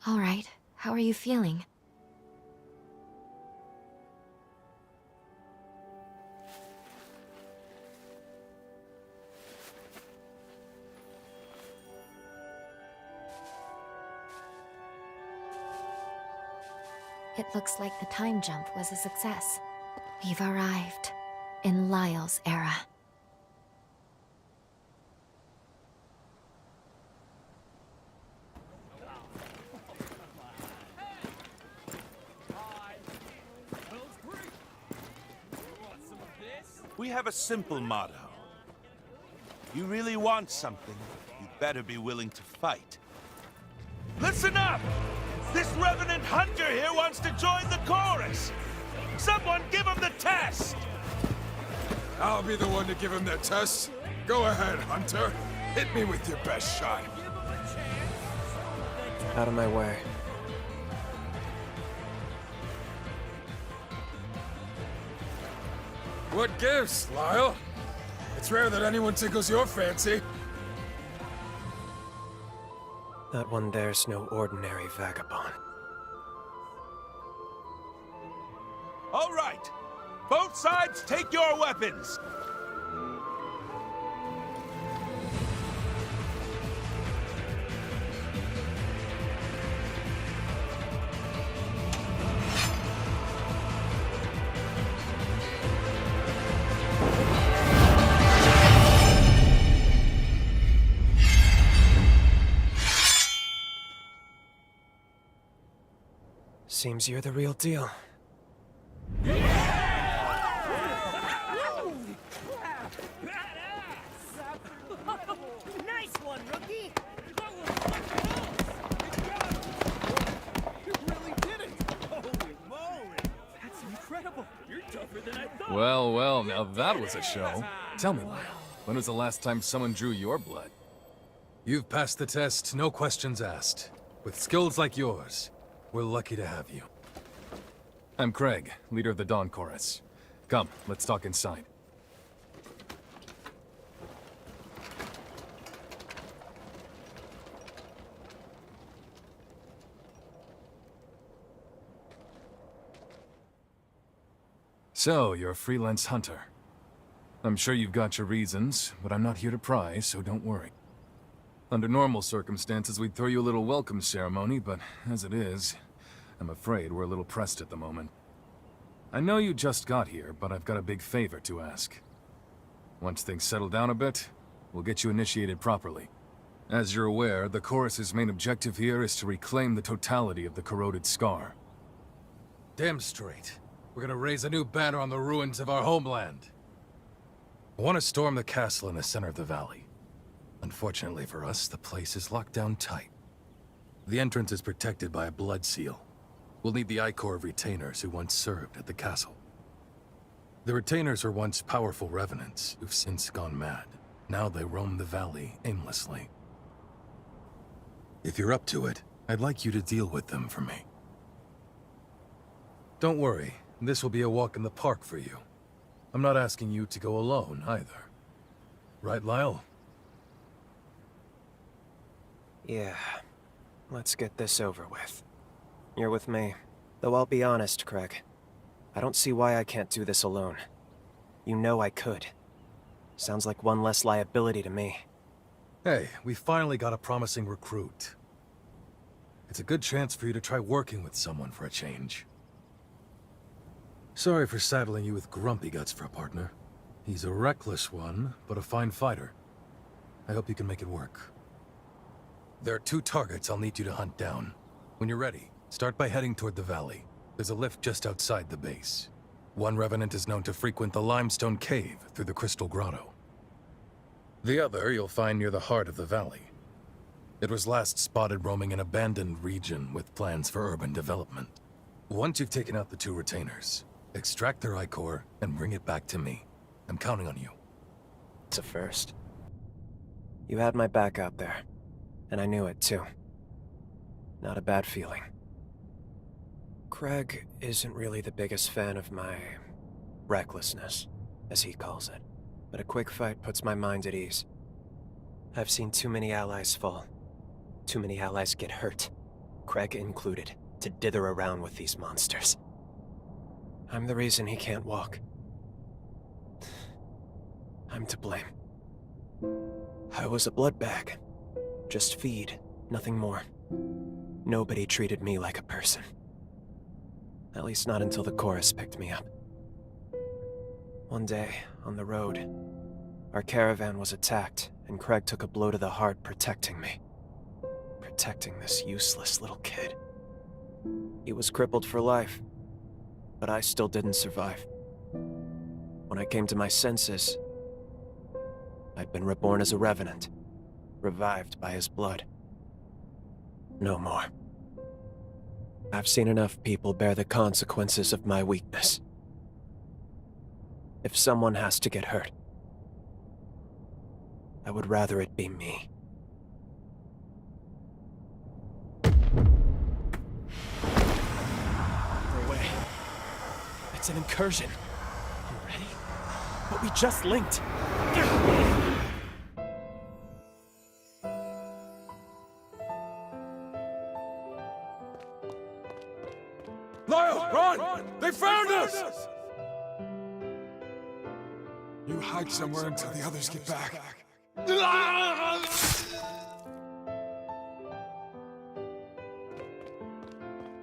All right, how are you feeling? It looks like the time jump was a success. We've arrived in Lyles' era. We have a simple motto. You really want something, you better be willing to fight. Listen up! This Revenant Hunter here wants to join the chorus! Someone give him the test! I'll be the one to give him the test. Go ahead, Hunter. Hit me with your best shot. Out of my way. What gives, Lyle? It's rare that anyone tickles your fancy. That one there's no ordinary vagabond. All right! Both sides take your weapons! Seems you're the real deal. Nice one, rookie! You really did it! Holy moly! That's incredible! You're tougher than I thought! Well, well, now that was a show. Tell me, Lyle, when was the last time someone drew your blood? You've passed the test, no questions asked. With skills like yours, we're lucky to have you. I'm Craig, leader of the Dawn Chorus. Come, let's talk inside. So, you're a freelance hunter. I'm sure you've got your reasons, but I'm not here to pry, so don't worry. Under normal circumstances, we'd throw you a little welcome ceremony, but as it is, I'm afraid we're a little pressed at the moment. I know you just got here, but I've got a big favor to ask. Once things settle down a bit, we'll get you initiated properly. As you're aware, the Chorus's main objective here is to reclaim the totality of the corroded scar. Damn straight. We're gonna raise a new banner on the ruins of our homeland. I want to storm the castle in the center of the valley. Unfortunately for us, the place is locked down tight. The entrance is protected by a blood seal. We'll need the I-Corps of retainers who once served at the castle. The retainers were once powerful revenants who've since gone mad. Now they roam the valley aimlessly. If you're up to it, I'd like you to deal with them for me. Don't worry, this will be a walk in the park for you. I'm not asking you to go alone, either. Right, Lyle? Yeah. Let's get this over with. You're with me. Though I'll be honest, Craig. I don't see why I can't do this alone. You know I could. Sounds like one less liability to me. Hey, we finally got a promising recruit. It's a good chance for you to try working with someone for a change. Sorry for saddling you with Grumpy Guts for a partner. He's a reckless one, but a fine fighter. I hope you can make it work. There are 2 targets I'll need you to hunt down. When you're ready, start by heading toward the valley. There's a lift just outside the base. One revenant is known to frequent the limestone cave through the Crystal Grotto. The other you'll find near the heart of the valley. It was last spotted roaming an abandoned region with plans for urban development. Once you've taken out the 2 retainers, extract their I-Core and bring it back to me. I'm counting on you. It's a first. You had my back out there, and I knew it too. Not a bad feeling. Craig isn't really the biggest fan of my recklessness, as he calls it, but a quick fight puts my mind at ease. I've seen too many allies fall. Too many allies get hurt. Craig included, to dither around with these monsters. I'm the reason he can't walk. I'm to blame. I was a blood bag. Just feed, nothing more. Nobody treated me like a person. At least not until the chorus picked me up. One day, on the road, our caravan was attacked, and Craig took a blow to the heart protecting me. Protecting this useless little kid. He was crippled for life, but I still didn't survive. When I came to my senses, I'd been reborn as a revenant, revived by his blood. No more. I've seen enough people bear the consequences of my weakness. If someone has to get hurt, I would rather it be me. Away. It's an incursion. You ready? But we just linked. Lyles, run! They found us! You hide somewhere until the others get back.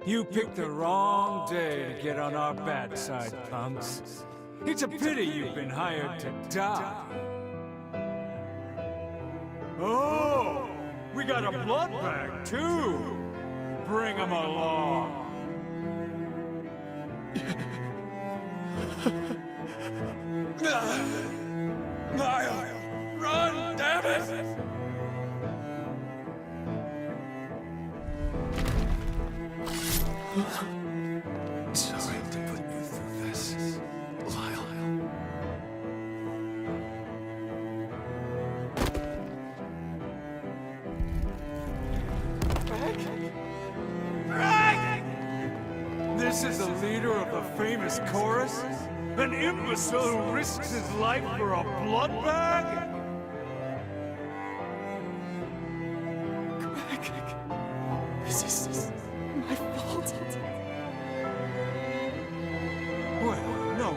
You picked the wrong day to get on our bad side, punks. It's a pity you've been hired to die. Oh, we got a blood bag, too. Bring 'em along. Lyles, run, damn it! Sorry to put you through this, Lyle. This is the leader of the famous chorus? An imbecile who risks his life for a blood bag? This is my fault. Well, no.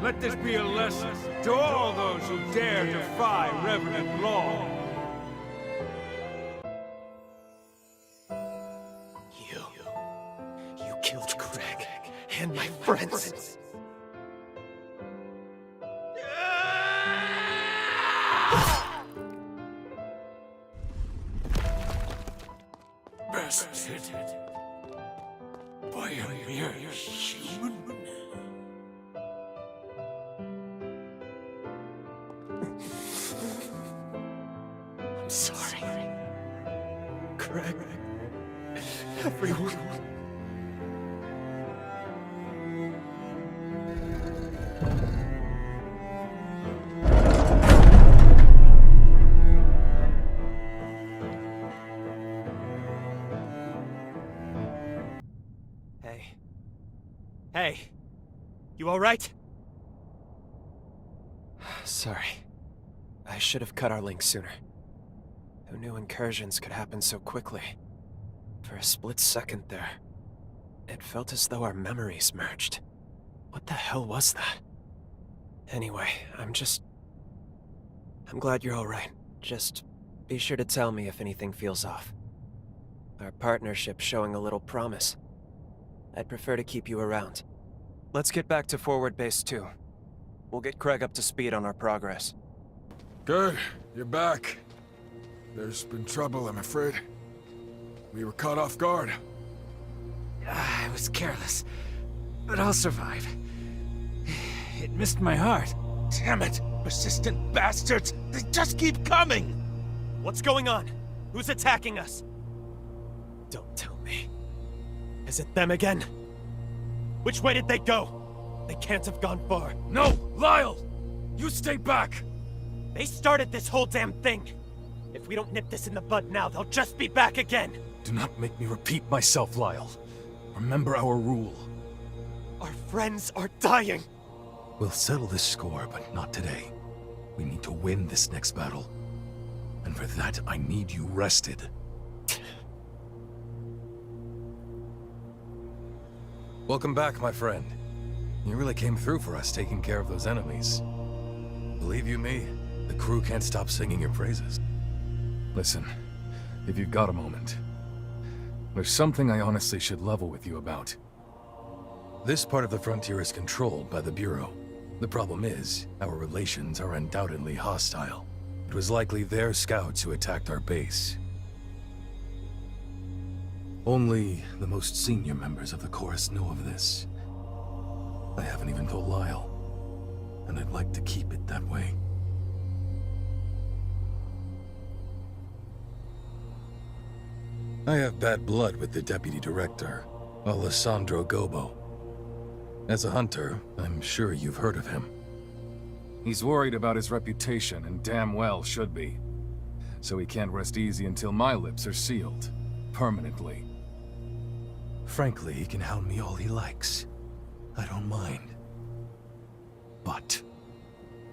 Let this be a lesson to all those who dare defy Revenant law. You killed Craig and my friends. Bested by a mere human? I'm sorry. Craig. Everyone. Hey. You alright? Sorry. I should have cut our link sooner. Who knew incursions could happen so quickly? For a split second there, it felt as though our memories merged. What the hell was that? Anyway, I'm glad you're alright. Just be sure to tell me if anything feels off. Our partnership's showing a little promise. I'd prefer to keep you around. Let's get back to Forward Base 2. We'll get Craig up to speed on our progress. Good, you're back. There's been trouble, I'm afraid. We were caught off guard. I was careless, but I'll survive. It missed my heart. Damn it! Persistent bastards! They just keep coming! What's going on? Who's attacking us? Don't tell me. Is it them again? Which way did they go? They can't have gone far. No! Lyle! You stay back! They started this whole damn thing. If we don't nip this in the bud now, they'll just be back again. Do not make me repeat myself, Lyle. Remember our rule. Our friends are dying. We'll settle this score, but not today. We need to win this next battle. And for that, I need you rested. Welcome back, my friend. You really came through for us taking care of those enemies. Believe you me, the crew can't stop singing your praises. Listen, if you've got a moment, there's something I honestly should level with you about. This part of the frontier is controlled by the Bureau. The problem is, our relations are undoubtedly hostile. It was likely their scouts who attacked our base. Only the most senior members of the Chorus know of this. I haven't even told Lyle, and I'd like to keep it that way. I have bad blood with the Deputy Director, Alessandro Gobo. As a hunter, I'm sure you've heard of him. He's worried about his reputation, and damn well should be. So he can't rest easy until my lips are sealed. Permanently. Frankly, he can hound me all he likes. I don't mind. But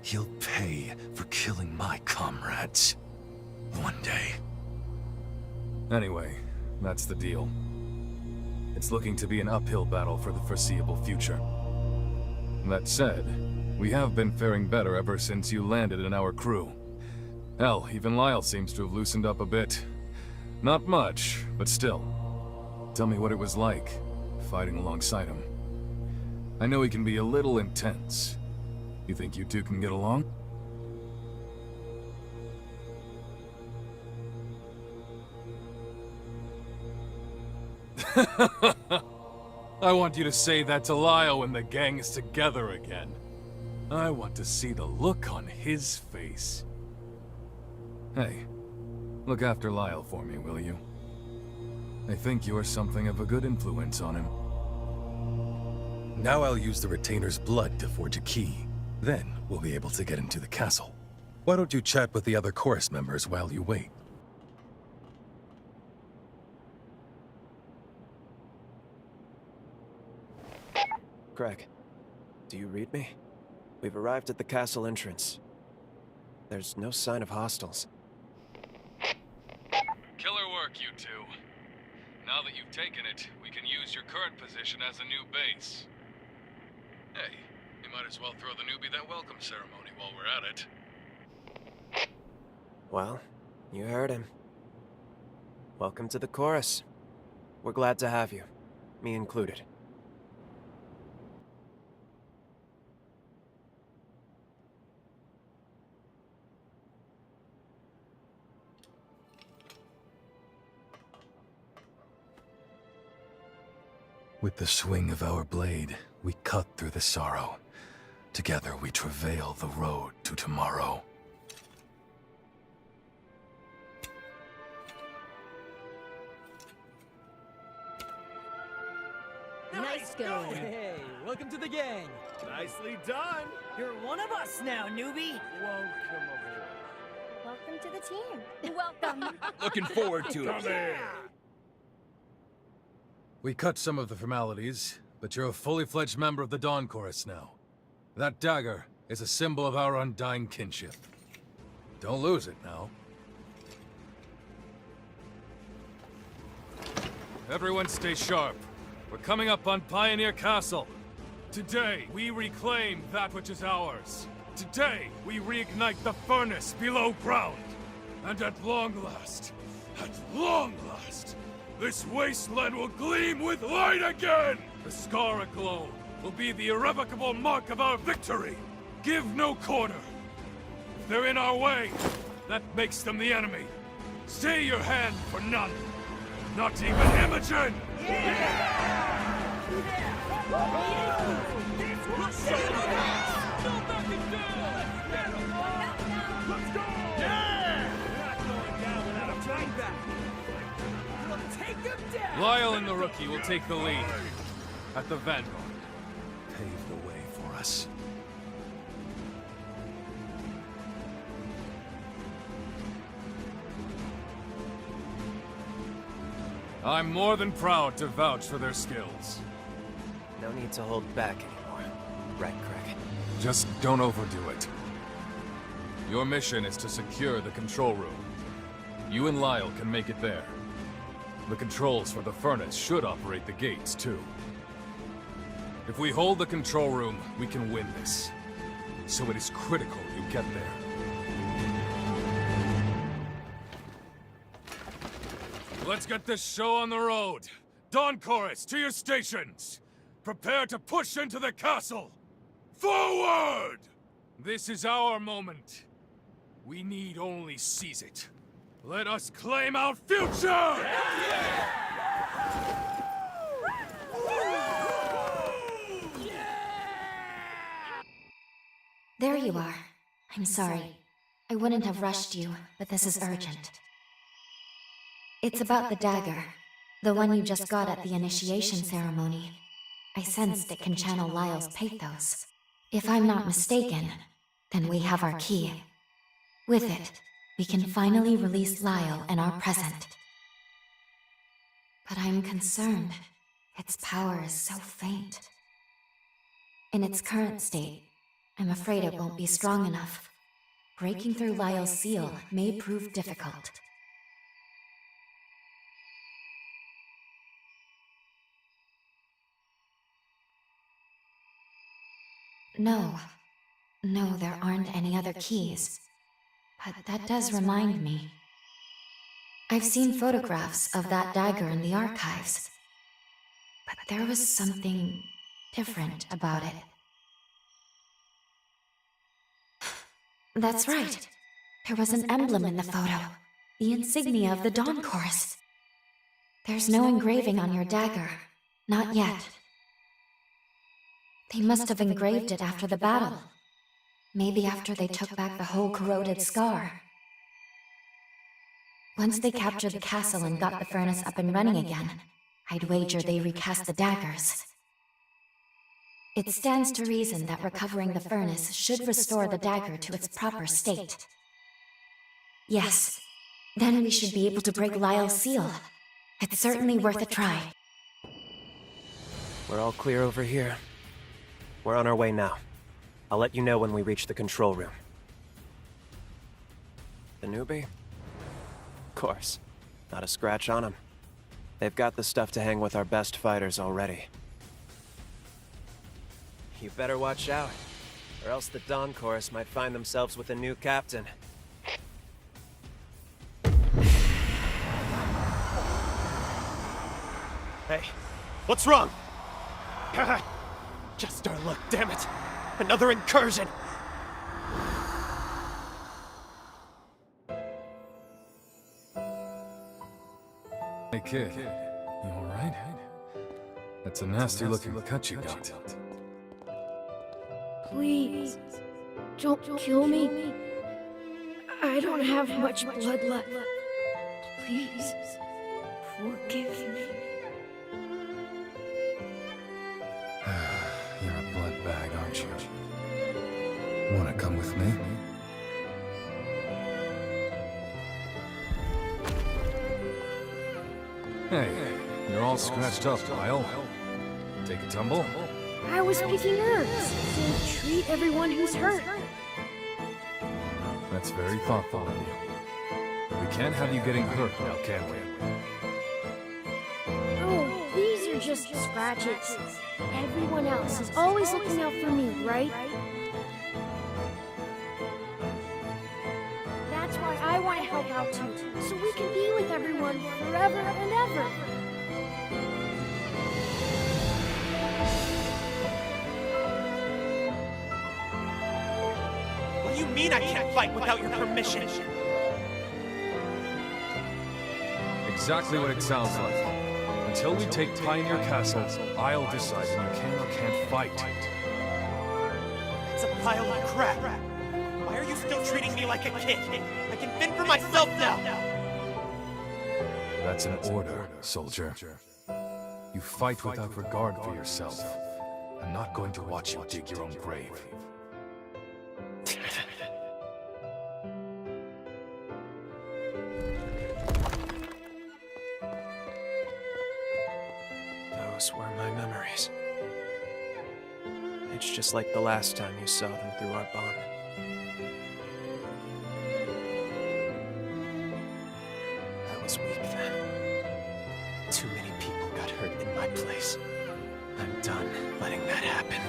he'll pay for killing my comrades. One day. Anyway, that's the deal. It's looking to be an uphill battle for the foreseeable future. That said, we have been faring better ever since you landed in our crew. Hell, even Lyles seems to have loosened up a bit. Not much, but still. Tell me what it was like, fighting alongside him. I know he can be a little intense. You think you two can get along? I want you to say that to Lyle when the gang is together again. I want to see the look on his face. Hey, look after Lyle for me, will you? I think you are something of a good influence on him. Now I'll use the Retainer's blood to forge a key. Then we'll be able to get into the castle. Why don't you chat with the other chorus members while you wait? Craig, do you read me? We've arrived at the castle entrance. There's no sign of hostiles. Killer work, you two. Now that you've taken it, we can use your current position as a new base. Hey, we might as well throw the newbie that welcome ceremony while we're at it. Well, you heard him. Welcome to the Chorus. We're glad to have you, me included. With the swing of our blade, we cut through the sorrow. Together we travail the road to tomorrow. Nice going. Hey, welcome to the gang. Nicely done. You're one of us now, newbie. Welcome aboard. Welcome to the team. Welcome. Looking forward to it. Come here. We cut some of the formalities, but you're a fully fledged member of the Dawn Chorus now. That dagger is a symbol of our undying kinship. Don't lose it now. Everyone stay sharp. We're coming up on Pioneer Castle. Today, we reclaim that which is ours. Today, we reignite the furnace below ground. And at long last, this wasteland will gleam with light again! The scar aglow will be the irrevocable mark of our victory. Give no quarter. If they're in our way, that makes them the enemy. Stay your hand for none. Not even Imogen! Lyle and the rookie will take the lead at the Vanguard. Pave the way for us. I'm more than proud to vouch for their skills. No need to hold back anymore. Right, Craig? Just don't overdo it. Your mission is to secure the control room. You and Lyle can make it there. The controls for the furnace should operate the gates, too. If we hold the control room, we can win this. So it is critical you get there. Let's get this show on the road. Dawn Chorus, to your stations! Prepare to push into the castle! Forward! This is our moment. We need only seize it. Let us claim our future! There you are. I'm sorry. I wouldn't have rushed you, but this is urgent. It's about the dagger. The one you just got at the initiation ceremony. I sensed it can channel Lyle's pathos. If I'm not mistaken, then we have our key. With it, we can finally release Lyle and our present. But I'm concerned. Its power is so faint. In its current state, I'm afraid it won't be strong enough. Breaking through Lyle's seal may prove difficult. No, there aren't any other keys. But that does remind me. I've seen photographs of that dagger in the archives. But there was something different about it. That's right. There was an emblem in the photo. The insignia of the Dawn Chorus. There's no engraving on your dagger. Not yet. They must have engraved it after the battle. Maybe after they took back the whole corroded scar. Once they captured the castle and got the furnace up and running again, I'd wager they recast the daggers. It stands to reason that recovering the furnace should restore the dagger to its proper state. Yes, then we should be able to break Lyle's seal. It's certainly worth a try. We're all clear over here. We're on our way now. I'll let you know when we reach the control room. The newbie? Of course. Not a scratch on him. They've got the stuff to hang with our best fighters already. You better watch out, or else the Dawn Chorus might find themselves with a new captain. Hey, what's wrong? Just our luck, damn it! Another incursion! Hey kid, you alright? That's a nasty looking cut you got. Please, don't kill me. I don't have much blood left. Please, forgive me. You're a blood bag, aren't you? Wanna come with me? Hey, you're all scratched up, Lyle. Take a tumble? I was picking herbs, so treat everyone who's hurt. That's very thoughtful of you. We can't have you getting hurt now, can we? Oh, these are just scratches. Everyone else is always looking out for me, right? That's why I want to help out too, so we can be with everyone forever and ever. What do you mean I can't fight without your permission? Exactly what it sounds like. Until we take Pioneer Castle, I'll decide when you can or can't fight. It's a pile of crap. Why are you still treating me like a kid? I can fend for myself now. That's an order, soldier. You fight without regard for yourself. I'm not going to watch you dig your own grave. Those were my memories. It's just like the last time you saw them through our bond. I was weak then. Too many people got hurt in my place. I'm done letting that happen.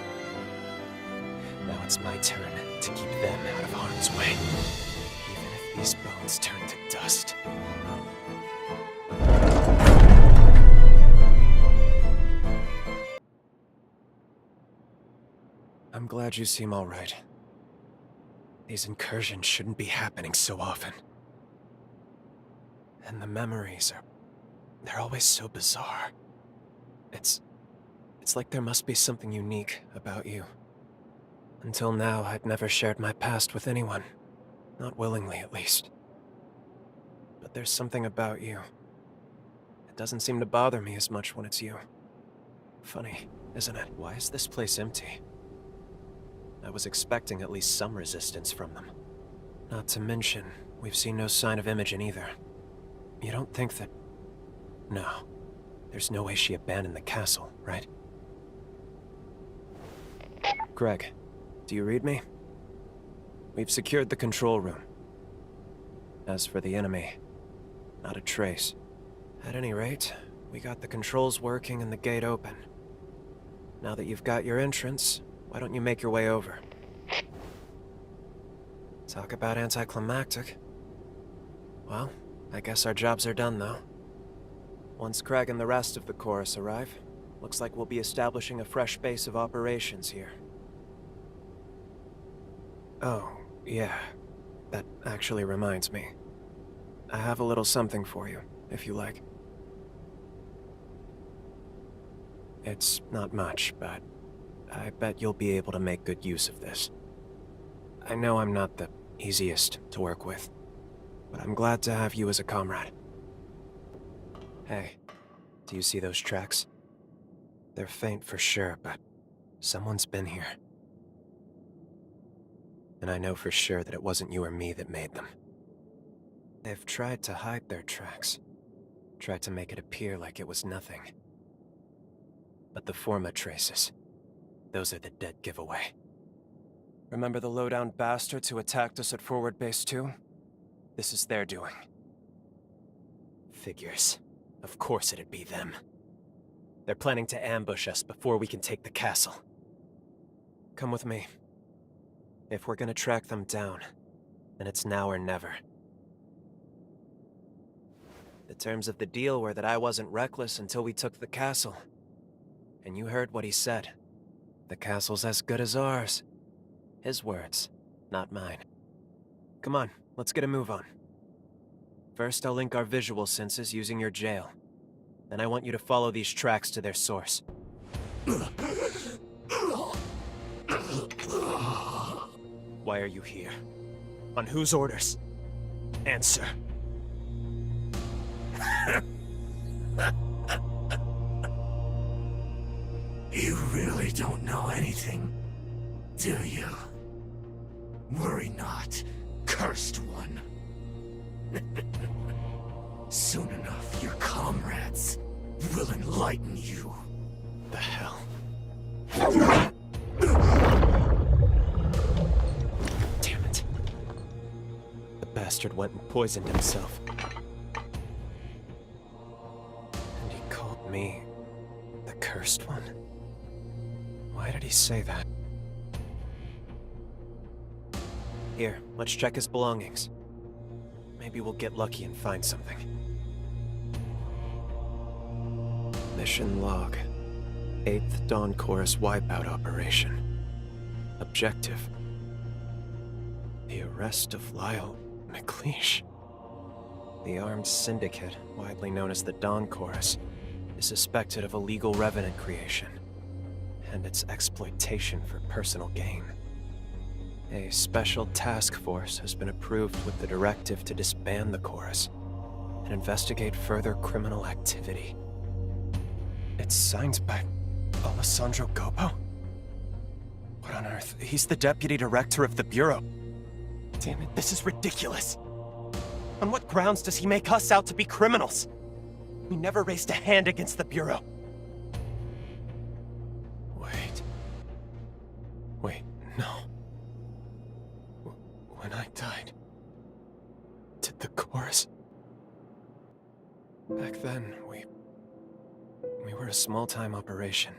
Now it's my turn to keep them out of harm's way. Even if these bones turn to dust. I'm glad you seem all right. These incursions shouldn't be happening so often. And the memories they're always so bizarre. It's like there must be something unique about you. Until now, I'd never shared my past with anyone. Not willingly, at least. But there's something about you. It doesn't seem to bother me as much when it's you. Funny, isn't it? Why is this place empty? I was expecting at least some resistance from them. Not to mention, we've seen no sign of Imogen either. You don't think that... No. There's no way she abandoned the castle, right? Greg, do you read me? We've secured the control room. As for the enemy, not a trace. At any rate, we got the controls working and the gate open. Now that you've got your entrance, why don't you make your way over? Talk about anticlimactic. Well, I guess our jobs are done, though. Once Craig and the rest of the chorus arrive, looks like we'll be establishing a fresh base of operations here. Oh, yeah. That actually reminds me. I have a little something for you, if you like. It's not much, but I bet you'll be able to make good use of this. I know I'm not the easiest to work with, but I'm glad to have you as a comrade. Hey, do you see those tracks? They're faint for sure, but someone's been here. And I know for sure that it wasn't you or me that made them. They've tried to hide their tracks, tried to make it appear like it was nothing. But the Forma traces, those are the dead giveaway. Remember the low-down bastards who attacked us at Forward Base 2? This is their doing. Figures. Of course it'd be them. They're planning to ambush us before we can take the castle. Come with me. If we're gonna track them down, then it's now or never. The terms of the deal were that I wasn't reckless until we took the castle. And you heard what he said. The castle's as good as ours. His words, not mine. Come on, let's get a move on. First, I'll link our visual senses using your jail. Then I want you to follow these tracks to their source. Why are you here? On whose orders? Answer. You really don't know anything, do you? Worry not, cursed one. Soon enough, your comrades will enlighten you. The hell? Damn it. The bastard went and poisoned himself. And he called me the cursed one? Why did he say that? Here, let's check his belongings. Maybe we'll get lucky and find something. Mission log. 8th Dawn Chorus wipeout operation. Objective. The arrest of Lyles McLeish. The armed syndicate, widely known as the Dawn Chorus, is suspected of illegal revenant creation and its exploitation for personal gain. A special task force has been approved with the directive to disband the chorus and investigate further criminal activity. It's signed by Alessandro Gobo? What on earth? He's the deputy director of the Bureau. Damn it, this is ridiculous. On what grounds does he make us out to be criminals? We never raised a hand against the Bureau. Wait, no. When I died, did the chorus... Back then, we were a small-time operation,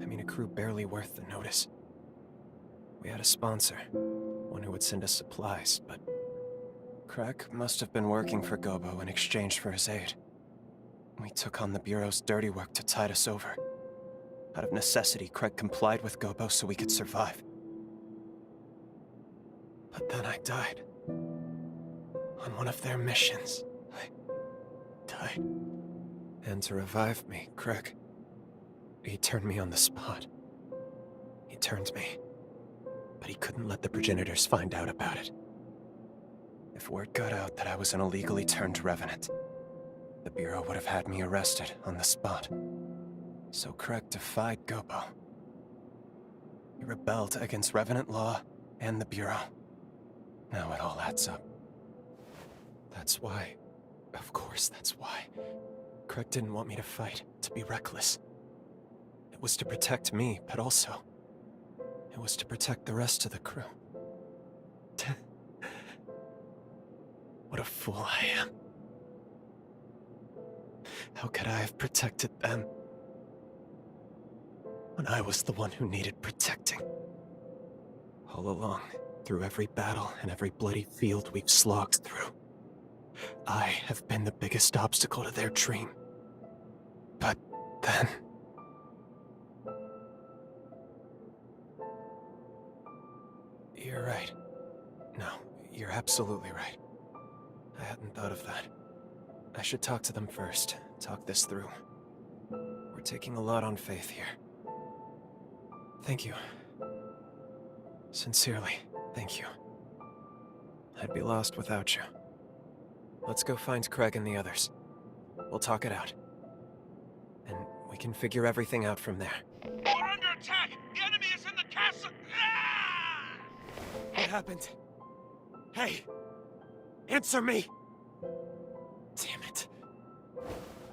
I mean, a crew barely worth the notice. We had a sponsor, one who would send us supplies, but Craig must have been working for Gobo in exchange for his aid. We took on the Bureau's dirty work to tide us over. Out of necessity, Craig complied with Gobo so we could survive. But then I died. On one of their missions. I died. And to revive me, Craig, he turned me on the spot. He turned me. But he couldn't let the progenitors find out about it. If word got out that I was an illegally turned revenant, the Bureau would have had me arrested on the spot. So Craig defied Gobo. He rebelled against Revenant law and the Bureau. Now it all adds up. That's why, of course that's why, Craig didn't want me to fight, to be reckless. It was to protect me, but also, it was to protect the rest of the crew. What a fool I am. How could I have protected them when I was the one who needed protecting? All along, through every battle and every bloody field we've slogged through, I have been the biggest obstacle to their dream. But then... You're right. No, you're absolutely right. I hadn't thought of that. I should talk to them first, talk this through. We're taking a lot on faith here. Thank you. Sincerely, thank you. I'd be lost without you. Let's go find Craig and the others. We'll talk it out. And we can figure everything out from there. We're under attack! The enemy is in the castle! Ah! What happened? Hey! Answer me! Damn it.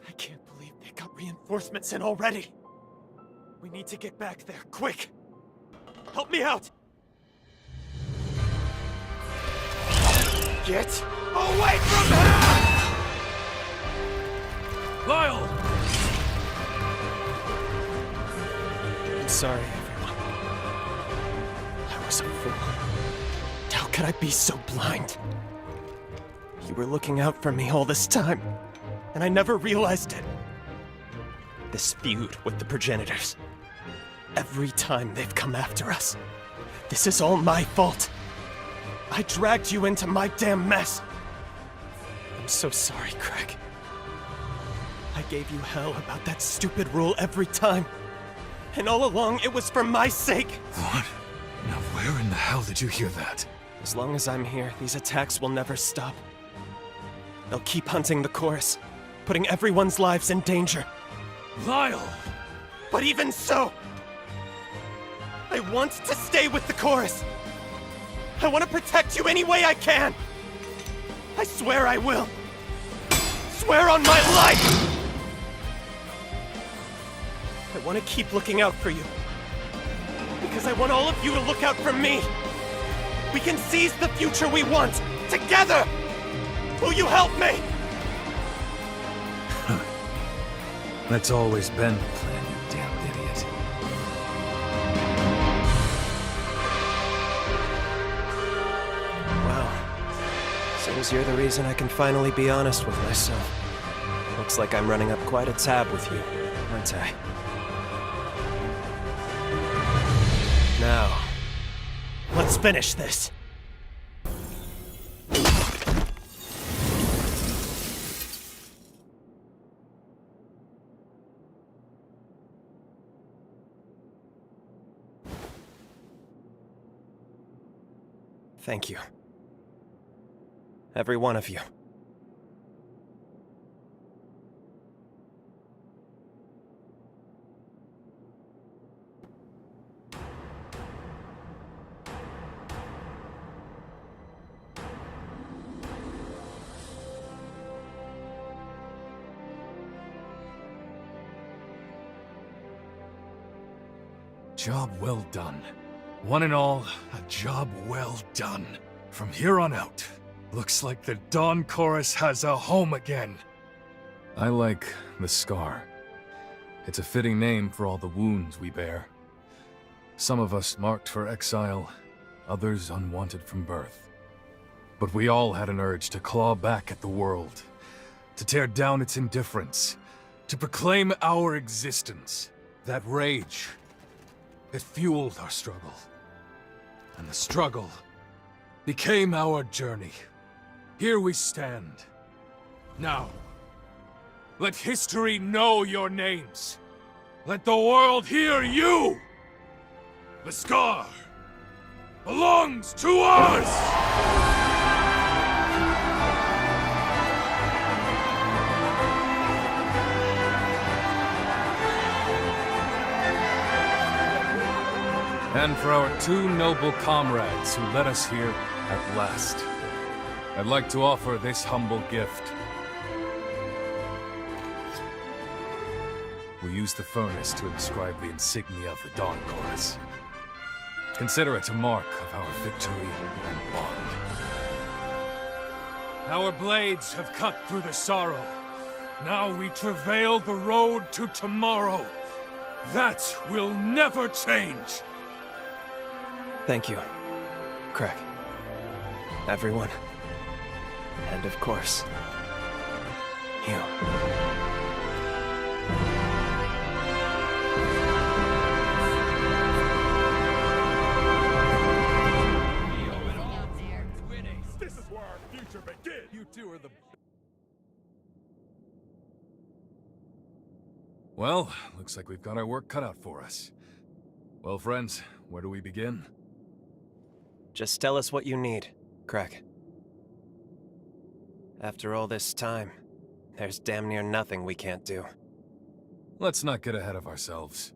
I can't believe they got reinforcements in already. We need to get back there, quick! Help me out! Get away from her! Lyles! I'm sorry, everyone. I was a fool. How could I be so blind? You were looking out for me all this time, and I never realized it. This feud with the progenitors. Every time they've come after us. This is all my fault. I dragged you into my damn mess. I'm so sorry, Craig. I gave you hell about that stupid rule every time. And all along, it was for my sake. What? Now where in the hell did you hear that? As long as I'm here, these attacks will never stop. They'll keep hunting the chorus, putting everyone's lives in danger. Lyles! But even so, I want to stay with the chorus. I want to protect you any way I can. I swear I will. Swear on my life! I want to keep looking out for you. Because I want all of you to look out for me. We can seize the future we want, together! Will you help me? That's always been the plan, you damn idiot. Wow. Seems you're the reason I can finally be honest with myself. Looks like I'm running up quite a tab with you, aren't I? Now, let's finish this. Thank you. Every one of you. Job well done. One and all, a job well done. From here on out, looks like the Dawn Chorus has a home again. I like the scar. It's a fitting name for all the wounds we bear. Some of us marked for exile, others unwanted from birth. But we all had an urge to claw back at the world, to tear down its indifference, to proclaim our existence. That rage, it fueled our struggle. And the struggle became our journey. Here we stand. Now, let history know your names. Let the world hear you! The scar belongs to us! And for our two noble comrades who led us here at last, I'd like to offer this humble gift. We use the furnace to inscribe the insignia of the Dawn Chorus. Consider it a mark of our victory and bond. Our blades have cut through the sorrow. Now we travail the road to tomorrow. That will never change. Thank you, Craig. Everyone. And of course, you. This is where our future begins! You two are the... Well, looks like we've got our work cut out for us. Well, friends, where do we begin? Just tell us what you need, Craig. After all this time, there's damn near nothing we can't do. Let's not get ahead of ourselves.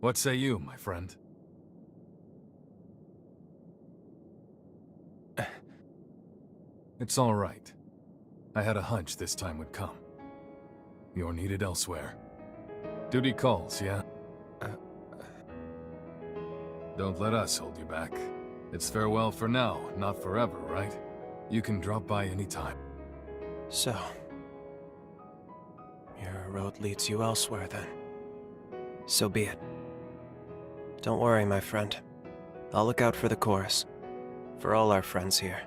What say you, my friend? It's all right. I had a hunch this time would come. You're needed elsewhere. Duty calls, yeah? Don't let us hold you back. It's farewell for now, not forever, right? You can drop by anytime. So, your road leads you elsewhere then. So be it. Don't worry, my friend. I'll look out for the chorus. For all our friends here.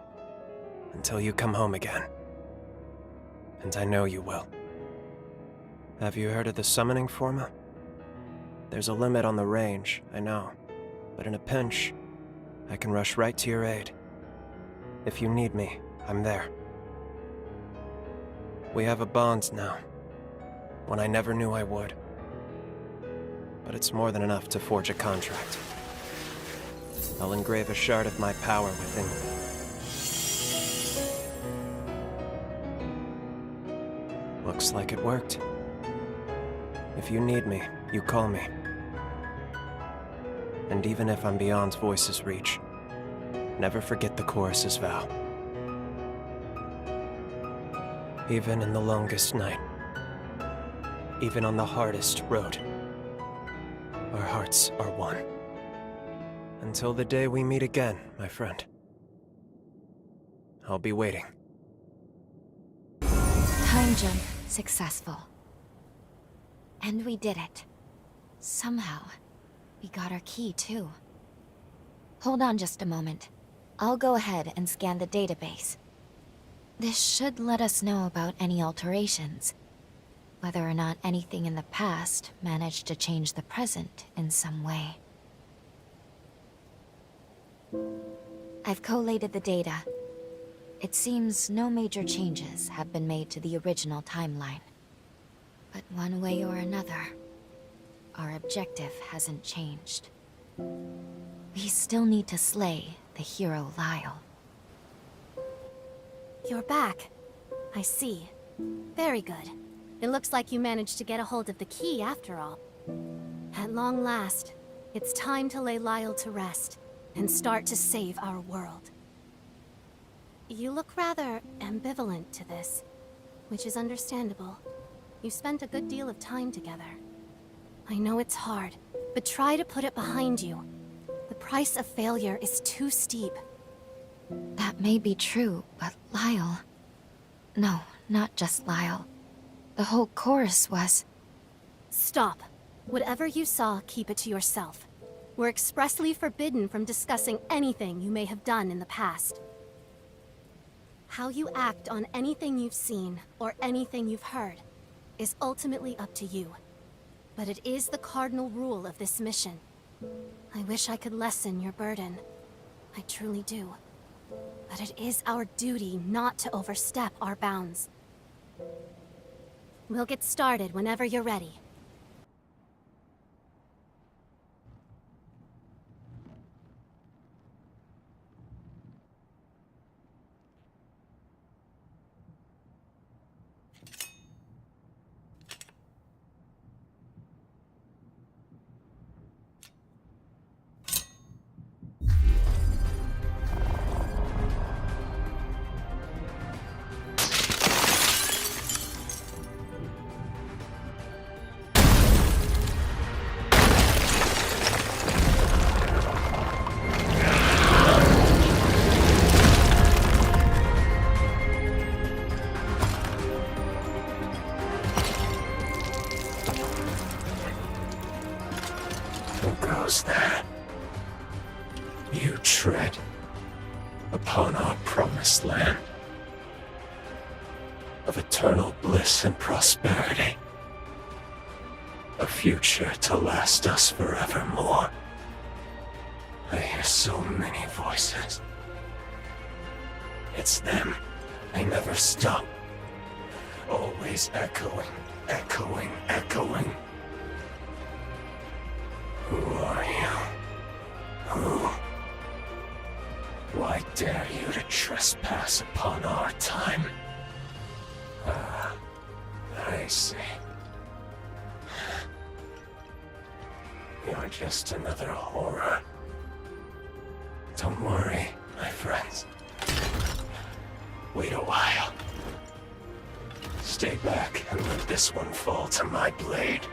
Until you come home again. And I know you will. Have you heard of the summoning forma? There's a limit on the range, I know. But in a pinch, I can rush right to your aid. If you need me, I'm there. We have a bond now. One I never knew I would. But it's more than enough to forge a contract. I'll engrave a shard of my power within you. Looks like it worked. If you need me, you call me. And even if I'm beyond Voice's reach, never forget the chorus's vow. Even in the longest night, even on the hardest road, our hearts are one. Until the day we meet again, my friend. I'll be waiting. Time jump successful. And we did it. Somehow. We got our key, too. Hold on just a moment. I'll go ahead and scan the database. This should let us know about any alterations. Whether or not anything in the past managed to change the present in some way. I've collated the data. It seems no major changes have been made to the original timeline. But one way or another, our objective hasn't changed. We still need to slay the hero Lyles. You're back. I see. Very good. It looks like you managed to get a hold of the key after all. At long last, it's time to lay Lyles to rest and start to save our world. You look rather ambivalent to this, which is understandable. You spent a good deal of time together. I know it's hard, but try to put it behind you. The price of failure is too steep. That may be true, but Lyles... No, not just Lyles. The whole chorus was... Stop. Whatever you saw, keep it to yourself. We're expressly forbidden from discussing anything you may have done in the past. How you act on anything you've seen, or anything you've heard, is ultimately up to you. But it is the cardinal rule of this mission. I wish I could lessen your burden. I truly do. But it is our duty not to overstep our bounds. We'll get started whenever you're ready. Who goes there? You tread upon our promised land of eternal bliss and prosperity, a future to last us forevermore. I hear so many voices. It's them. They never stop. Always echoing, echoing, echoing. Who are you? Who? Why dare you to trespass upon our time? Ah, I see. You're just another horror. Don't worry, my friends. Wait a while. Stay back and let this one fall to my blade.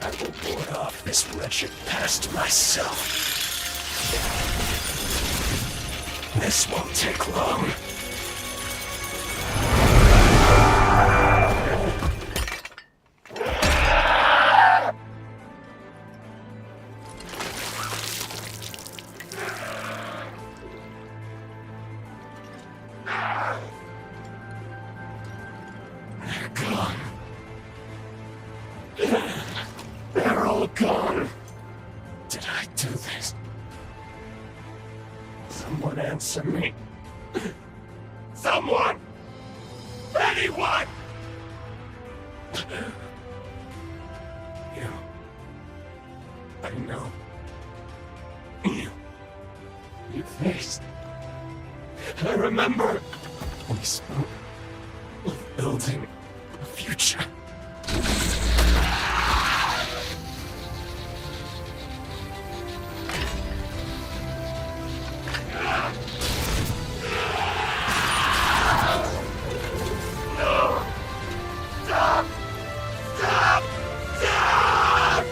I will ward off this wretched past myself. This won't take long. They're gone. They're all gone. Did I do this? Someone answer me. Someone! Anyone! You. I know. You faced. I remember. We spoke of building a future.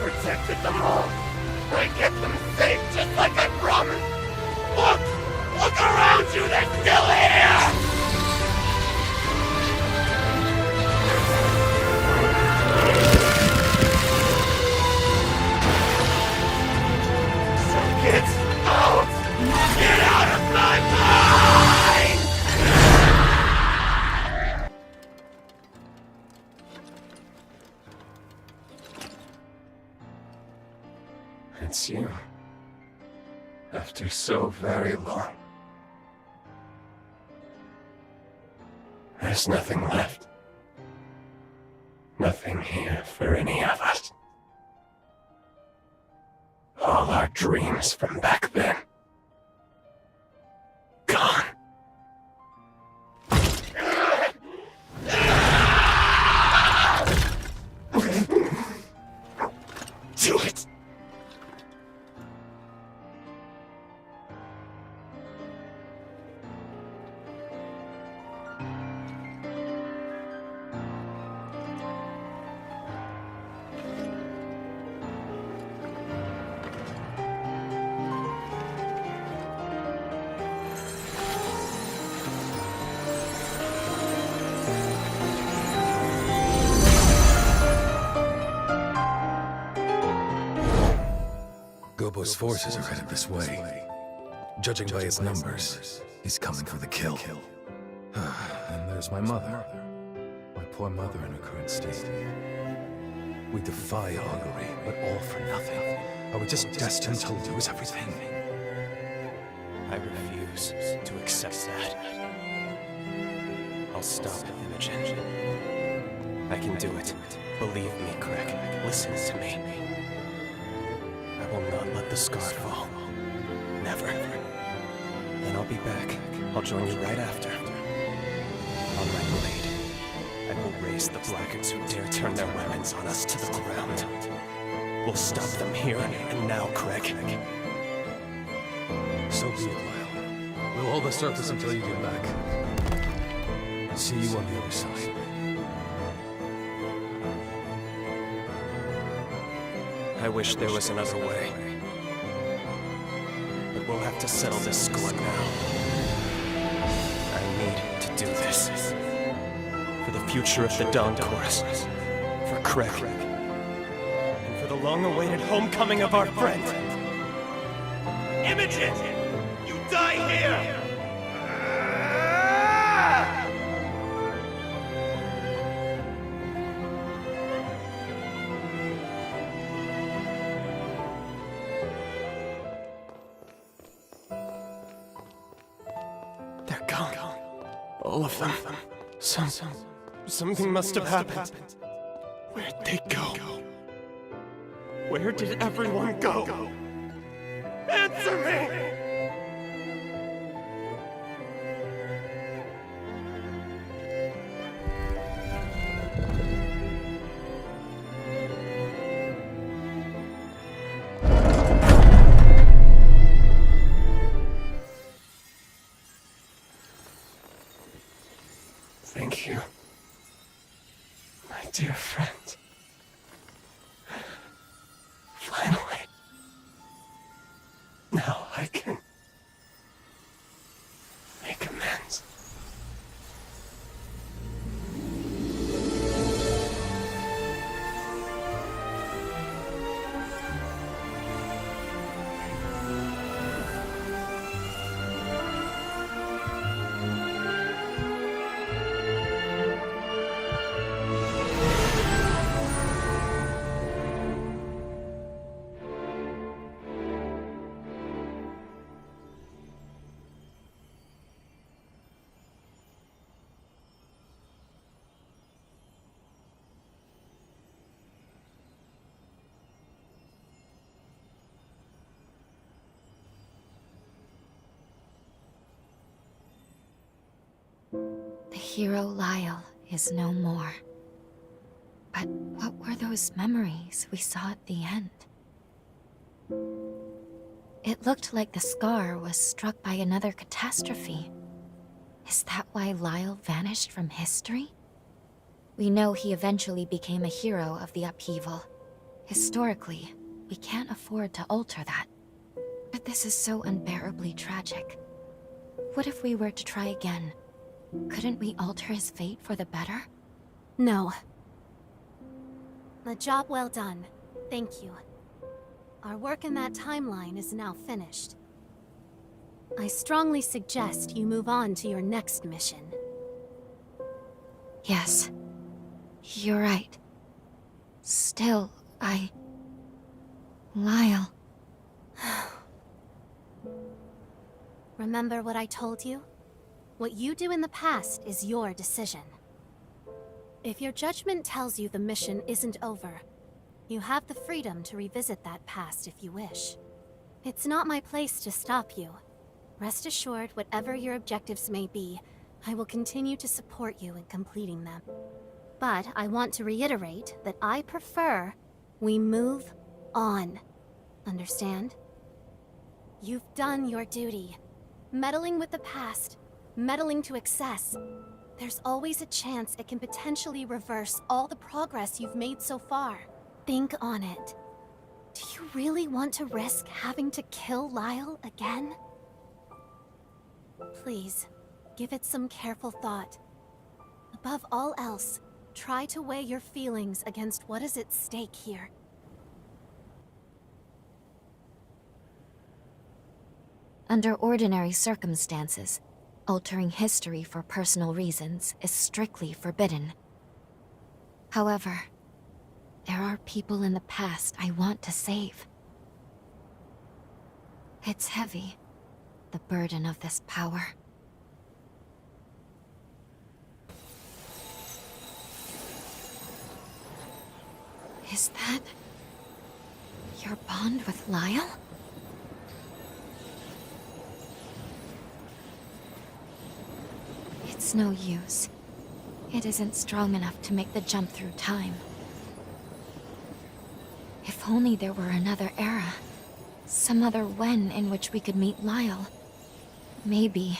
Protected them all. I get them safe just like I promised. Look around you, they're still here! So get out! Get out of my mind! It's you. After so very long. There's nothing left. Nothing here for any of us. All our dreams from back then. Gone. Do it! Novo's forces are headed this way. Judging by his numbers, he's coming for the kill. And there's my mother. My poor mother in her current state. We defy augury, but all for nothing. Are we just destined to lose everything? I refuse to accept that. I'll stop Imogen. I can do it. Believe me, Craig. Listen to me. I will not let the scar fall. Never. Then I'll be back. I'll join you right after. On my blade, I will raise the blackguards who dare turn their weapons on us to the ground. We'll stop them here and now, Craig. So be it, Lyle. We'll hold the surface until you get back. See you on the other side. I wish there was another way. But we'll have to settle this score now. I need to do this. For the future of the Dawn Chorus. For Craig. And for the long-awaited homecoming of our friend. Imogen! You die here! They're gone. All of them. Something must have happened. Where'd they go? Where did everyone go? Answer me! Thank you, my dear friend. Finally. Now I can make amends. The hero Lyle is no more. But what were those memories we saw at the end? It looked like the scar was struck by another catastrophe. Is that why Lyle vanished from history? We know he eventually became a hero of the upheaval. Historically, we can't afford to alter that. But this is so unbearably tragic. What if we were to try again? Couldn't we alter his fate for the better? No. A job well done. Thank you. Our work in that timeline is now finished. I strongly suggest you move on to your next mission. Yes. You're right. Still, Lyle. Remember what I told you? What you do in the past is your decision. If your judgment tells you the mission isn't over, you have the freedom to revisit that past if you wish. It's not my place to stop you. Rest assured, whatever your objectives may be, I will continue to support you in completing them. But I want to reiterate that I prefer we move on. Understand? You've done your duty. Meddling with the past, meddling to excess. There's always a chance it can potentially reverse all the progress you've made so far. Think on it. Do you really want to risk having to kill Lyle again? Please, give it some careful thought. Above all else, try to weigh your feelings against what is at stake here. Under ordinary circumstances, altering history for personal reasons is strictly forbidden. However, there are people in the past I want to save. It's heavy, the burden of this power. Is that your bond with Lyle? It's no use. It isn't strong enough to make the jump through time. If only there were another era. Some other when in which we could meet Lyle. Maybe.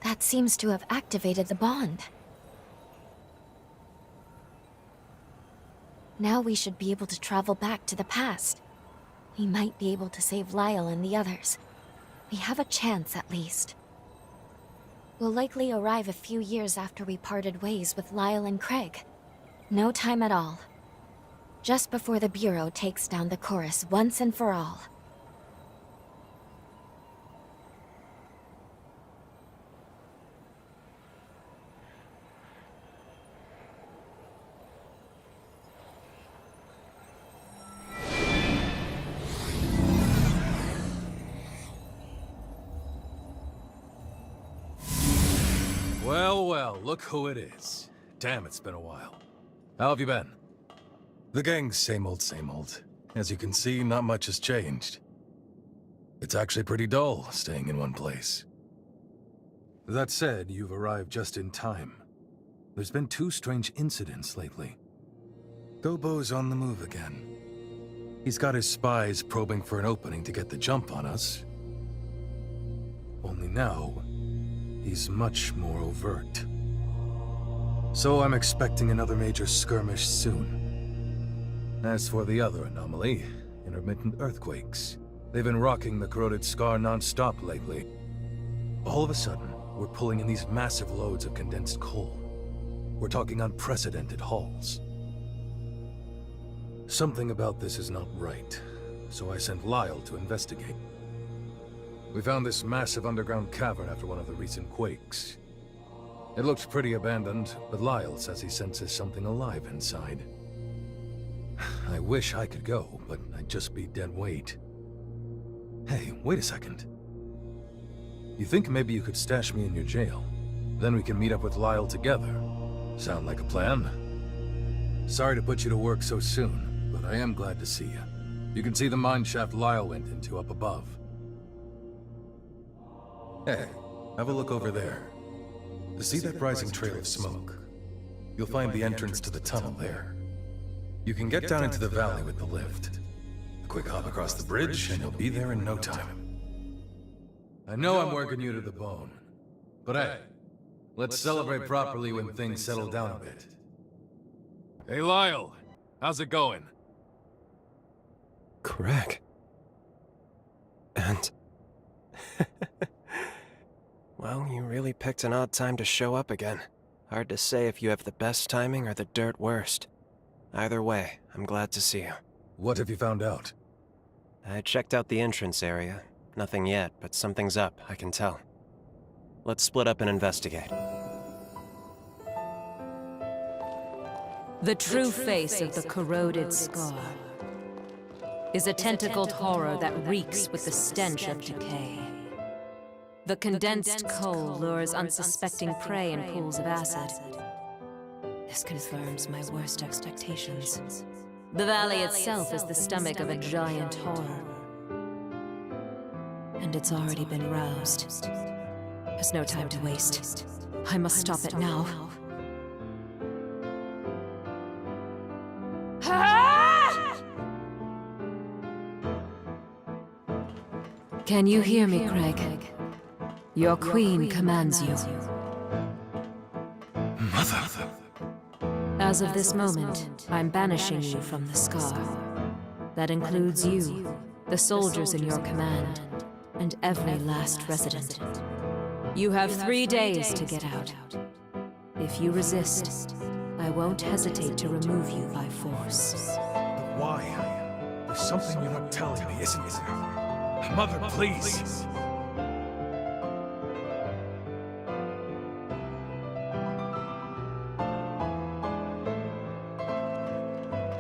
That seems to have activated the bond. Now we should be able to travel back to the past. We might be able to save Lyle and the others. We have a chance, at least. We'll likely arrive a few years after we parted ways with Lyle and Craig. No time at all. Just before the Bureau takes down the chorus once and for all. Well, well, look who it is. Damn, it's been a while. How have you been? The gang's same old, same old. As you can see, not much has changed. It's actually pretty dull, staying in one place. That said, you've arrived just in time. There's been 2 strange incidents lately. Gobo's on the move again. He's got his spies probing for an opening to get the jump on us. Only now, he's much more overt. So I'm expecting another major skirmish soon. As for the other anomaly, intermittent earthquakes, they've been rocking the corroded scar non-stop lately. All of a sudden, we're pulling in these massive loads of condensed coal. We're talking unprecedented hauls. Something about this is not right, so I sent Lyle to investigate. We found this massive underground cavern after one of the recent quakes. It looked pretty abandoned, but Lyles says he senses something alive inside. I wish I could go, but I'd just be dead weight. Hey, wait a second. You think maybe you could stash me in your jail? Then we can meet up with Lyle together. Sound like a plan? Sorry to put you to work so soon, but I am glad to see you. You can see the mine shaft Lyle went into up above. Hey, have a look over there. See that rising trail of smoke? You'll find the entrance to the tunnel there. You can get down into the valley with the lift. A quick hop across the bridge, and you'll be there in no time. I know I'm working you to the bone, but hey, let's celebrate properly when things settle down a bit. Hey, Lyle. How's it going? Craig. And... Well, you really picked an odd time to show up again. Hard to say if you have the best timing or the dirt worst. Either way, I'm glad to see you. What have you found out? I checked out the entrance area. Nothing yet, but something's up, I can tell. Let's split up and investigate. The true face of the corroded scar is a tentacled horror that reeks with the stench of decay. The condensed coal lures unsuspecting prey in pools of acid. This confirms my worst expectations. The valley itself is the stomach of a giant horror. And it's already been roused. There's no time to waste. I must stop it now. Can you hear me, Craig? Your queen commands you. Mother! As of this moment, I'm banishing you from the Scar. That includes you, the soldiers in your command, and every last resident. You have 3 days to get out. If you resist, I won't hesitate to remove you by force. But why? There's something you're not telling me, isn't there? Mother, please!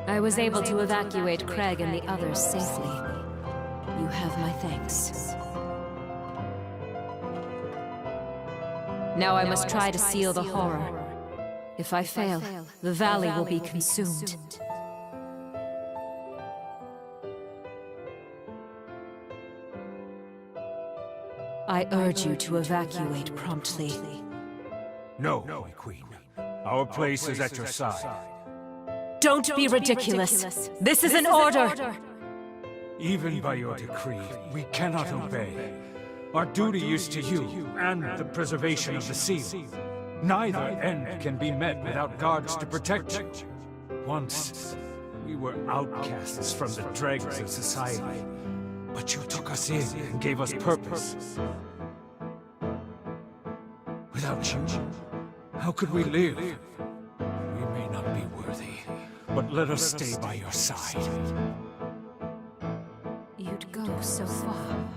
I was able to evacuate Craig and the others safely. You have my thanks. Now I must try to seal the horror. If I fail, the valley will be consumed. I urge you to evacuate promptly. No, my queen. Our place is at your side. Don't be ridiculous. This is an order. Even by your decree, we cannot obey. Our duty is to you, and the preservation of the seal. Neither end can be met without guards to protect you. Once, we were outcasts from the dregs of society. But you took us in and gave us purpose. Without you, how could we live? We may not be worthy, but let us stay by your side. You'd go so far.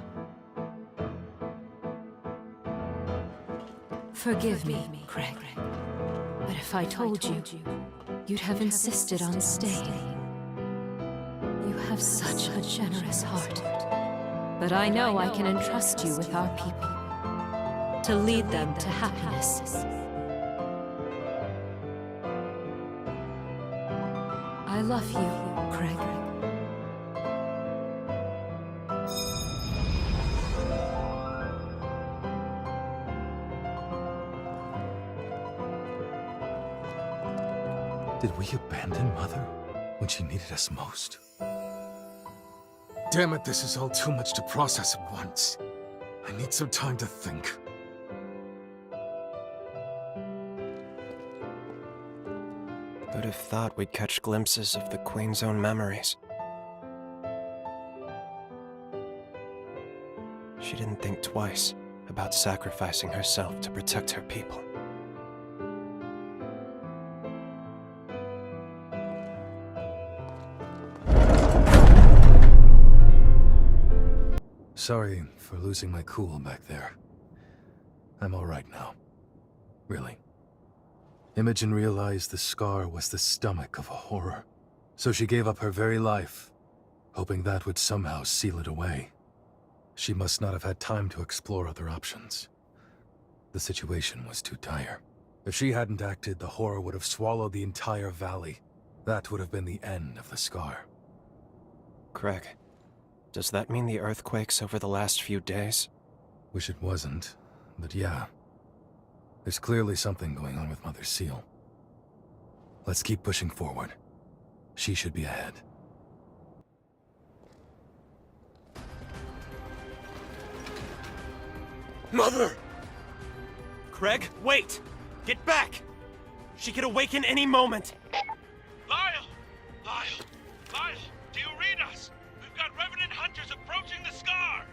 Forgive me, Craig. But if I told you, you'd have insisted on staying. You have such a generous heart. But I know I can entrust you with our people, to lead them to happiness. I love you, Craig. Did we abandon Mother when she needed us most? Damn it, this is all too much to process at once. I need some time to think. Who'd have thought we'd catch glimpses of the Queen's own memories? She didn't think twice about sacrificing herself to protect her people. Sorry for losing my cool back there. I'm all right now. Really. Imogen realized the scar was the stomach of a horror, so she gave up her very life, hoping that would somehow seal it away. She must not have had time to explore other options. The situation was too dire. If she hadn't acted, the horror would have swallowed the entire valley. That would have been the end of the scar. Craig, does that mean the earthquakes over the last few days? Wish it wasn't, but yeah. There's clearly something going on with Mother Seal. Let's keep pushing forward. She should be ahead. Mother! Craig, wait! Get back! She could awaken any moment! Lyle! Lyle! Lyle! Do you read us? We've got Revenant Hunters approaching the Scar!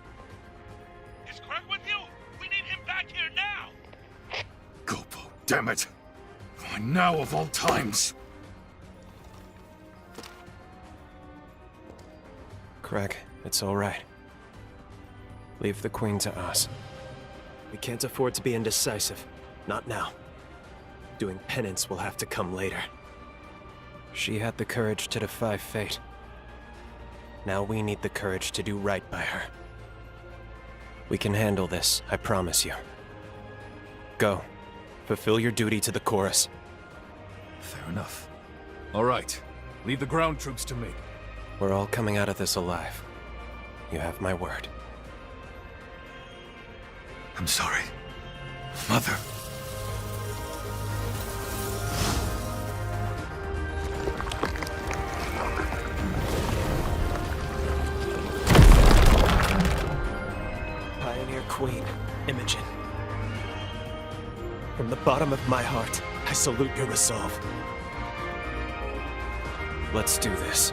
Is Craig with you? We need him back here now! Gopo, damn it! Why now of all times? Craig, it's all right. Leave the Queen to us. We can't afford to be indecisive. Not now. Doing penance will have to come later. She had the courage to defy fate. Now we need the courage to do right by her. We can handle this, I promise you. Go. Fulfill your duty to the chorus. Fair enough. All right. Leave the ground troops to me. We're all coming out of this alive. You have my word. I'm sorry. Mother. From the bottom of my heart, I salute your resolve. Let's do this.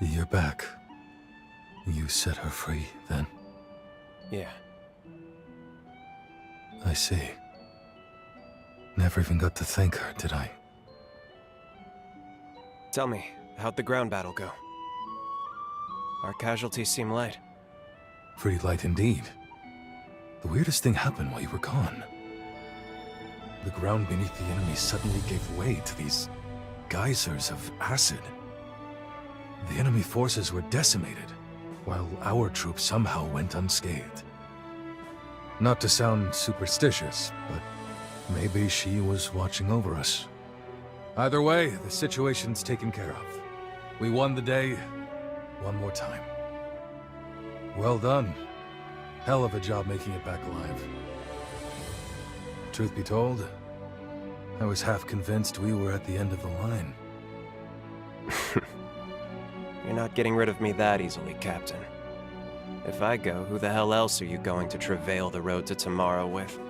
You're back. You set her free, then? Yeah. I see. Never even got to thank her, did I? Tell me, how'd the ground battle go? Our casualties seem light. Pretty light indeed. The weirdest thing happened while you were gone. The ground beneath the enemy suddenly gave way to these geysers of acid. The enemy forces were decimated, while our troops somehow went unscathed. Not to sound superstitious, but maybe she was watching over us. Either way, the situation's taken care of. We won the day one more time. Well done. Hell of a job making it back alive. Truth be told, I was half convinced we were at the end of the line. You're not getting rid of me that easily, Captain. If I go, who the hell else are you going to travail the road to tomorrow with?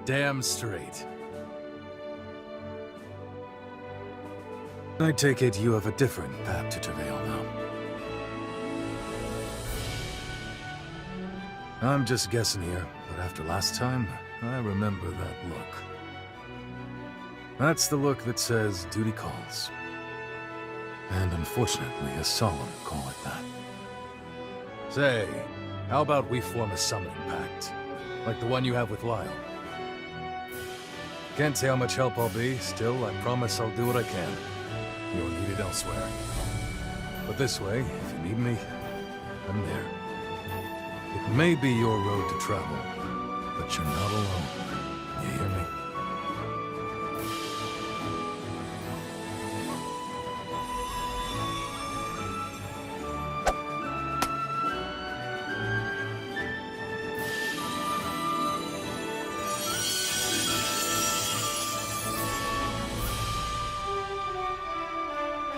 Damn straight. I take it you have a different path to travail now. I'm just guessing here, but after last time, I remember that look. That's the look that says duty calls. And unfortunately, a solemn call at that. Say, how about we form a summoning pact? Like the one you have with Lyles? Can't say how much help I'll be, still, I promise I'll do what I can. You're needed elsewhere. But this way, if you need me, I'm there. It may be your road to travel, but you're not alone. You hear me?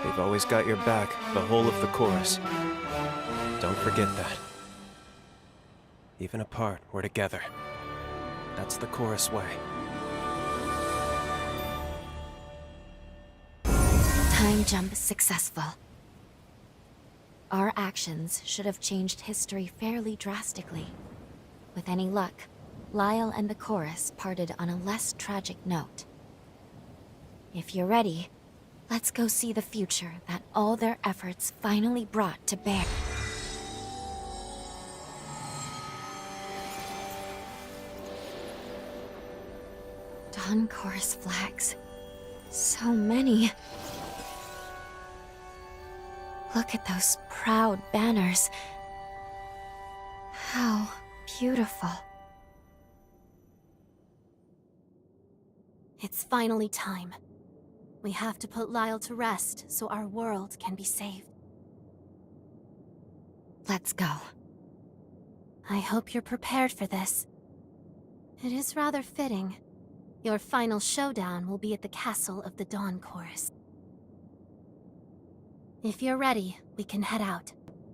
They've always got your back, the whole of the chorus. Don't forget that. Even apart, we're together. That's the chorus way. Time jump successful. Our actions should have changed history fairly drastically. With any luck, Lyles and the chorus parted on a less tragic note. If you're ready, let's go see the future that all their efforts finally brought to bear. Dawn Chorus flags. So many. Look at those proud banners. How beautiful. It's finally time. We have to put Lyles to rest so our world can be saved. Let's go. I hope you're prepared for this. It is rather fitting. Your final showdown will be at the castle of the Dawn Chorus. If you're ready, we can head out.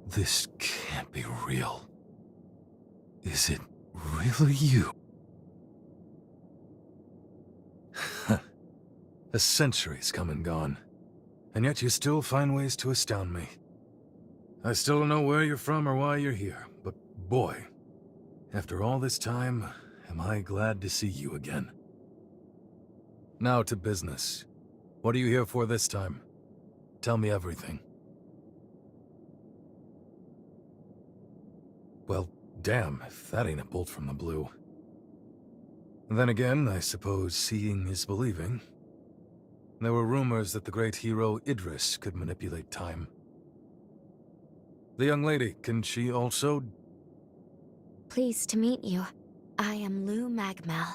This can't be real. Is it really you? A century's come and gone, and yet you still find ways to astound me. I still don't know where you're from or why you're here, but boy, after all this time, am I glad to see you again. Now to business. What are you here for this time? Tell me everything. Well, damn, if that ain't a bolt from the blue. Then again, I suppose seeing is believing. There were rumors that the great hero Idris could manipulate time. The young lady, can she also? Pleased to meet you. I am Lou Magmel.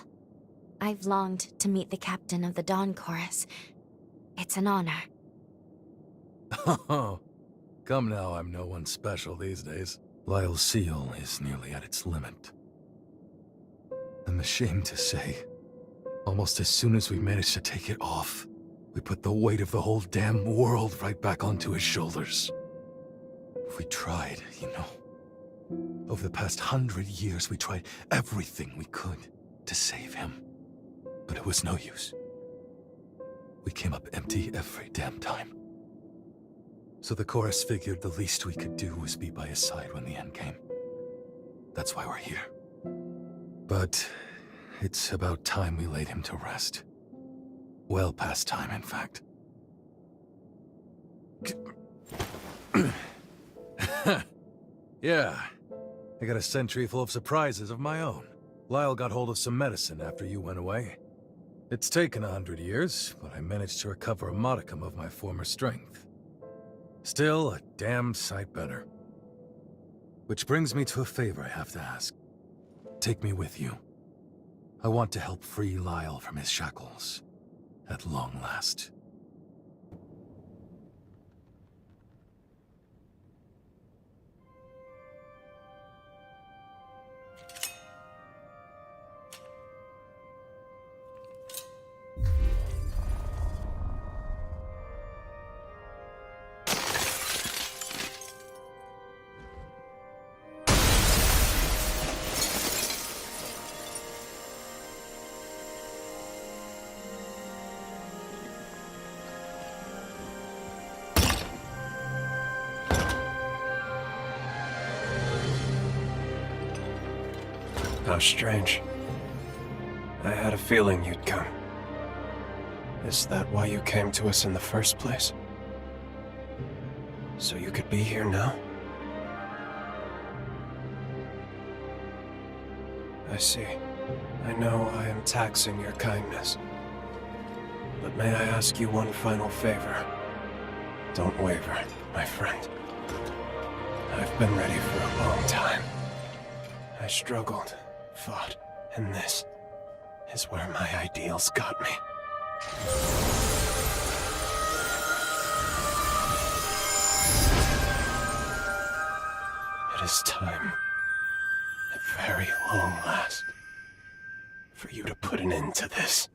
I've longed to meet the captain of the Dawn Chorus. It's an honor. Oh, come now, I'm no one special these days. Lyle's seal is nearly at its limit. I'm ashamed to say, almost as soon as we managed to take it off, We put the weight of the whole damn world right back onto his shoulders. We tried, you know. Over the past 100 years, we tried everything we could to save him. But it was no use. We came up empty every damn time. So the chorus figured the least we could do was be by his side when the end came. That's why we're here. But it's about time we laid him to rest. Well past time, in fact. Yeah, I got a sentry full of surprises of my own. Lyle got hold of some medicine after you went away. It's taken 100 years, but I managed to recover a modicum of my former strength. Still, a damn sight better. Which brings me to a favor I have to ask. Take me with you. I want to help free Lyle from his shackles. At long last. How strange. I had a feeling you'd come. Is that why you came to us in the first place? So you could be here now? I see. I know I am taxing your kindness. But may I ask you one final favor? Don't waver, my friend. I've been ready for a long time. I struggled, fought, and this is where my ideals got me. It is time, at very long last, for you to put an end to this.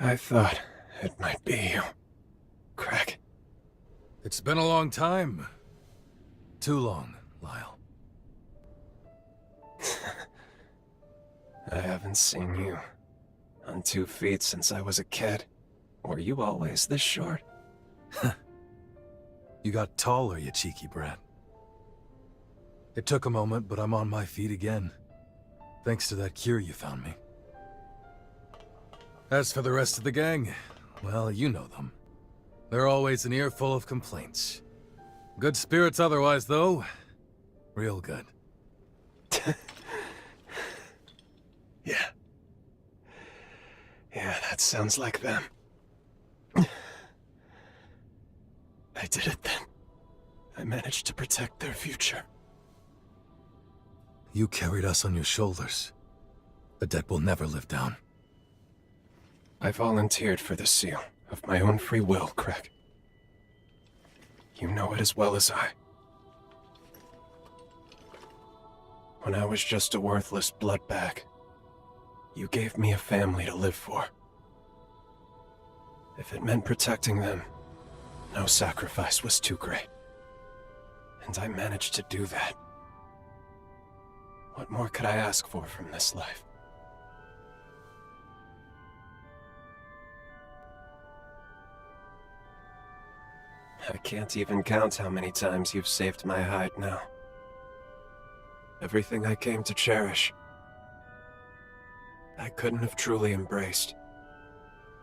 I thought it might be you, Craig. It's been a long time. Too long, Lyle. I haven't seen you on 2 feet since I was a kid. Were you always this short? You got taller, you cheeky brat. It took a moment, but I'm on my feet again. Thanks to that cure you found me. As for the rest of the gang, well, you know them. They're always an earful of complaints. Good spirits otherwise, though. Real good. Yeah. Yeah, that sounds like them. I did it then. I managed to protect their future. You carried us on your shoulders. A debt we'll never live down. I volunteered for the seal, of my own free will, Craig. You know it as well as I. When I was just a worthless blood bag, you gave me a family to live for. If it meant protecting them, no sacrifice was too great. And I managed to do that. What more could I ask for from this life? I can't even count how many times you've saved my hide now. Everything I came to cherish, I couldn't have truly embraced,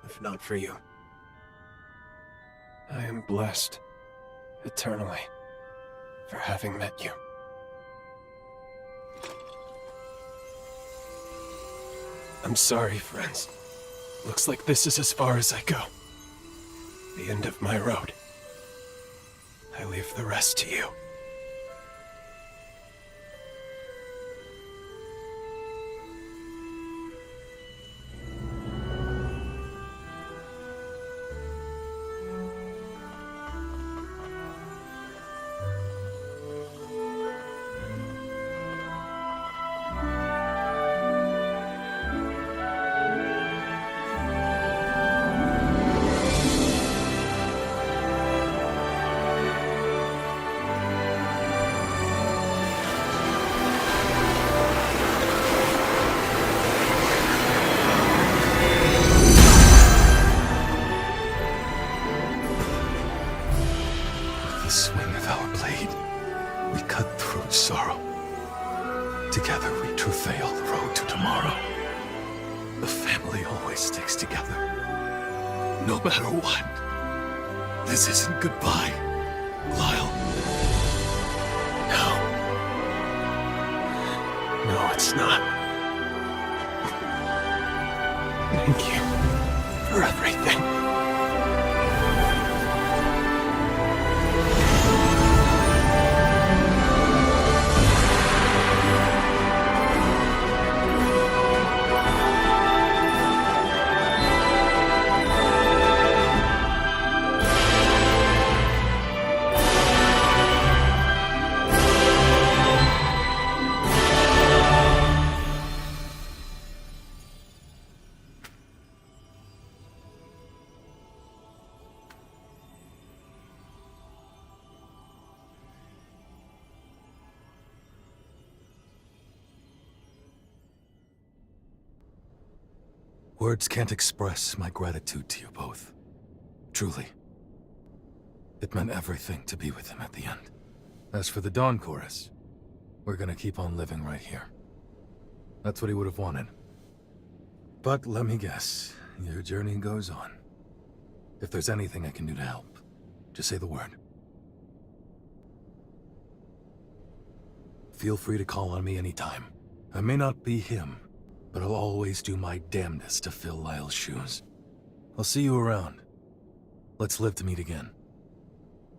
if not for you. I am blessed, eternally, for having met you. I'm sorry, friends. Looks like this is as far as I go. The end of my road. I leave the rest to you. We cut through sorrow. Together we travail the road to tomorrow. The family always sticks together. No matter what. This isn't goodbye, Lyle. No. No, it's not. Thank you for everything. Words can't express my gratitude to you both. Truly. It meant everything to be with him at the end. As for the Dawn Chorus, we're gonna keep on living right here. That's what he would have wanted. But let me guess, your journey goes on. If there's anything I can do to help, just say the word. Feel free to call on me anytime. I may not be him, but I'll always do my damnedest to fill Lyle's shoes. I'll see you around. Let's live to meet again.